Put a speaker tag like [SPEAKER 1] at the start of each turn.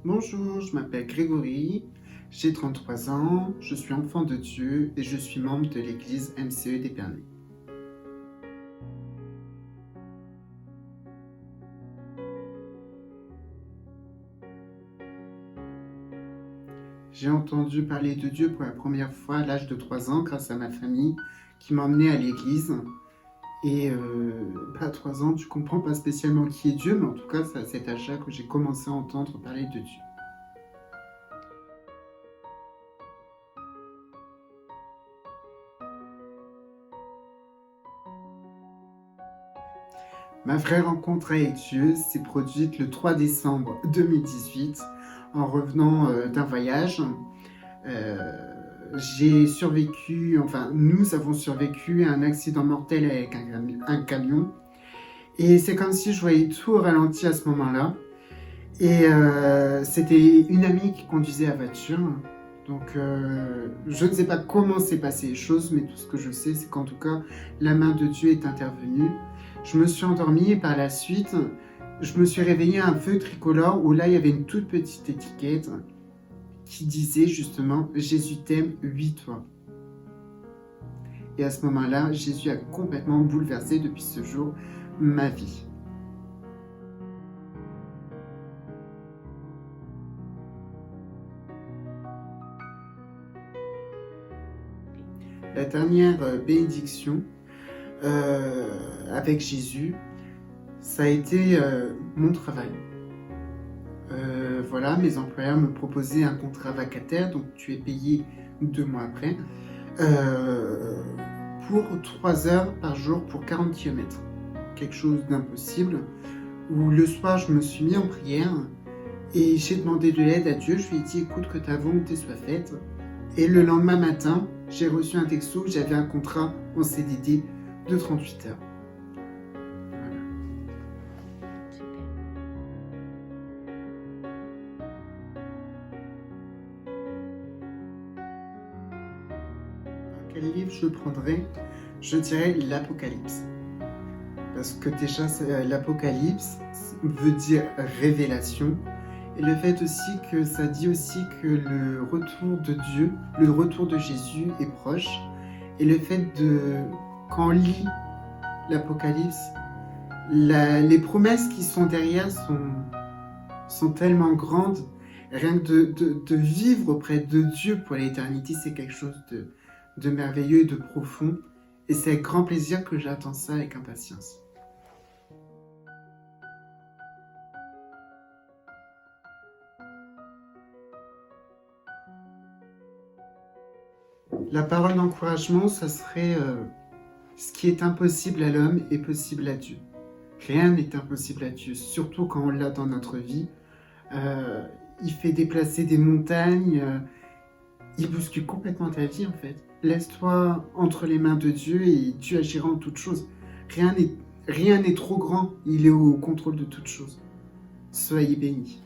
[SPEAKER 1] Bonjour, je m'appelle Grégory, j'ai 33 ans, je suis enfant de Dieu et je suis membre de l'église MCE d'Épernay. J'ai entendu parler de Dieu pour la première fois à l'âge de 3 ans grâce à ma famille qui m'a emmené à l'église. Et à 3 ans, tu comprends pas spécialement qui est Dieu, mais en tout cas, c'est à cet âge-là que j'ai commencé à entendre parler de Dieu. Ma vraie rencontre avec Dieu s'est produite le 3 décembre 2018 en revenant d'un voyage. Euh, j'ai survécu, enfin nous avons survécu à un accident mortel avec un camion. Et c'est comme si je voyais tout au ralenti à ce moment-là. Et c'était une amie qui conduisait la voiture. Donc je ne sais pas comment s'est passé les choses, mais tout ce que je sais, c'est qu'en tout cas, la main de Dieu est intervenue. Je me suis endormie et par la suite, je me suis réveillée à un feu tricolore où là, il y avait une toute petite étiquette qui disait justement « Jésus t'aime, vis-toi ». Et à ce moment-là, Jésus a complètement bouleversé depuis ce jour ma vie. La dernière bénédiction avec Jésus, ça a été mon travail. Voilà, mes employeurs me proposaient un contrat vacataire, donc tu es payé 2 mois après, pour 3 heures par jour pour 40 km. Quelque chose d'impossible, où le soir je me suis mis en prière et j'ai demandé de l'aide à Dieu. Je lui ai dit écoute, que ta volonté soit faite. Et le lendemain matin, j'ai reçu un texto où j'avais un contrat en CDD de 38 heures. Voilà. Quel livre je prendrais? Je dirais l'Apocalypse. Parce que déjà, l'Apocalypse veut dire révélation. Et le fait aussi que ça dit aussi que le retour de Dieu, le retour de Jésus est proche. Et le fait quand on lit l'Apocalypse, les promesses qui sont derrière sont tellement grandes. Rien que de vivre auprès de Dieu pour l'éternité, c'est quelque chose de merveilleux et de profond. Et c'est avec grand plaisir que j'attends ça avec impatience. La parole d'encouragement, ça serait ce qui est impossible à l'homme est possible à Dieu. Rien n'est impossible à Dieu, surtout quand on l'a dans notre vie. Il fait déplacer des montagnes, il bouscule complètement ta vie en fait. Laisse-toi entre les mains de Dieu et Dieu agira en toutes choses. Rien n'est trop grand, il est au contrôle de toutes choses. Soyez bénis.